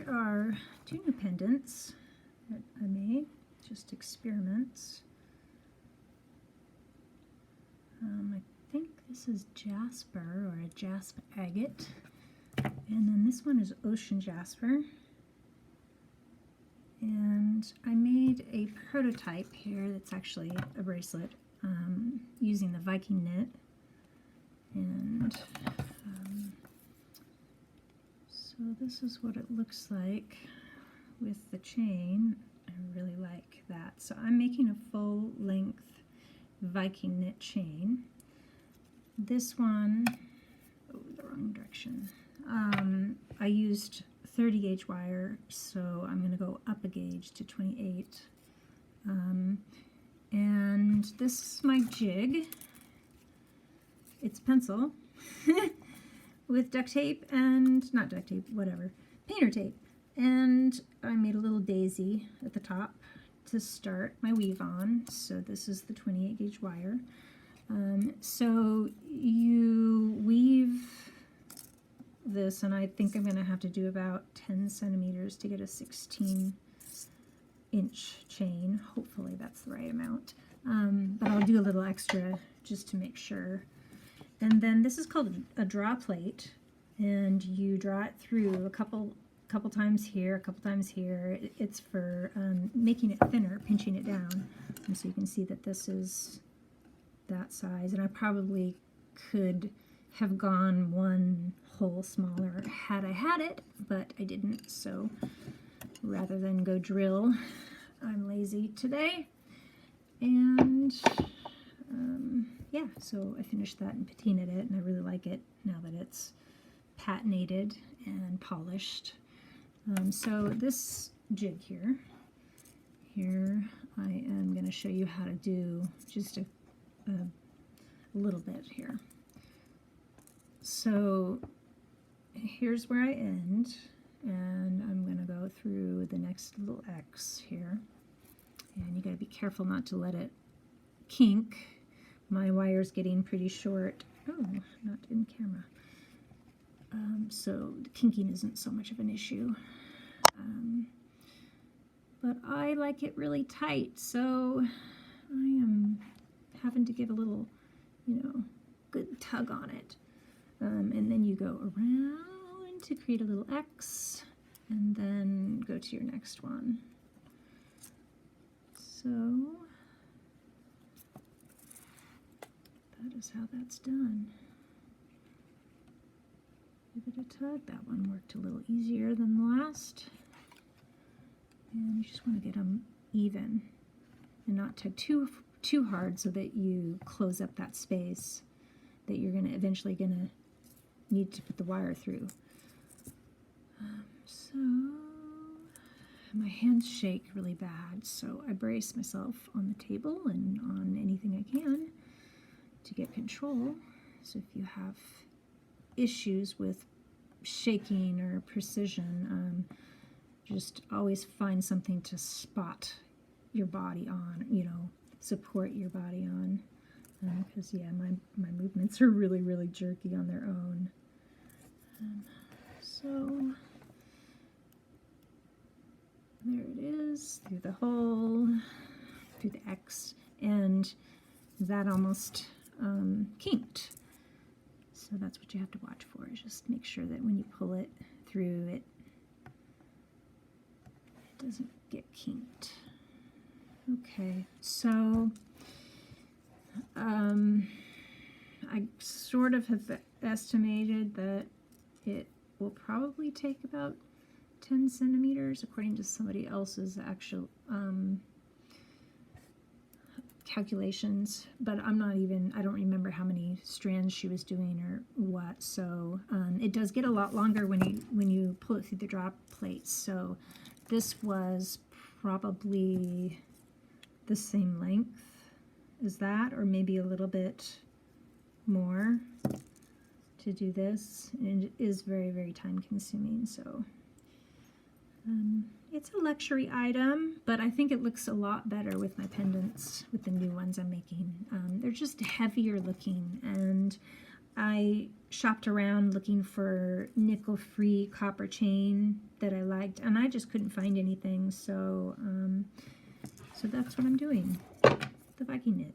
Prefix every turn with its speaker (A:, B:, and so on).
A: here are two new pendants that I made, just experiments. I think this is jasper or a jasp agate, and then this one is ocean jasper. And I made a prototype here that's actually a bracelet using the Viking knit. And so this is what it looks like with the chain. I really like that. So I'm making a full length Viking knit chain. This one, oh, the wrong direction. I used 30 gauge wire, so I'm going to go up a gauge to 28. And this is my jig. It's pencil with duct tape and, not duct tape, whatever, painter tape. And I made a little daisy at the top to start my weave on. So this is the 28 gauge wire. So you weave this, and I think I'm going to have to do about 10 centimeters to get a 16-inch chain. Hopefully that's the right amount. But I'll do a little extra just to make sure. And then this is called a draw plate, and you draw it through a couple times here, a couple times here. It's for making it thinner, pinching it down. And so you can see that this is that size, and I probably could have gone one hole smaller had I had it, but I didn't. So rather than go drill, I'm lazy today. And yeah, so I finished that and patinaed it, and I really like it now that it's patinated and polished. So this jig here I am going to show you how to do just a little bit here. So here's where I end, and I'm going to go through the next little X here, and you got to be careful not to let it kink. My wire's getting pretty short. Oh, not in camera. So the kinking isn't so much of an issue. But I like it really tight, so I am having to give a little, good tug on it. And then you go around to create a little X, and then go to your next one. So that is how that's done. Give it a tug. That one worked a little easier than the last. And you just want to get them even and not tug too hard so that you close up that space that you're eventually gonna need to put the wire through. So my hands shake really bad, so I brace myself on the table and on anything I can to get control. So if you have issues with shaking or precision, just always find something to spot your body on, support your body on, because yeah, my movements are really jerky on their own. So there it is, through the hole, through the X, and that almost kinked. So that's what you have to watch for, is just make sure that when you pull it through, it doesn't get kinked. Okay, so I sort of have estimated that it will probably take about 10 centimeters according to somebody else's actual calculations, but I don't remember how many strands she was doing or what, so it does get a lot longer when you pull it through the drop plate. So this was probably the same length as that, or maybe a little bit more to do this, and it is very time consuming. So it's a luxury item, but I think it looks a lot better with my pendants, with the new ones I'm making. They're just heavier looking, and I shopped around looking for nickel-free copper chain that I liked, and I just couldn't find anything, so so that's what I'm doing, the Viking knit.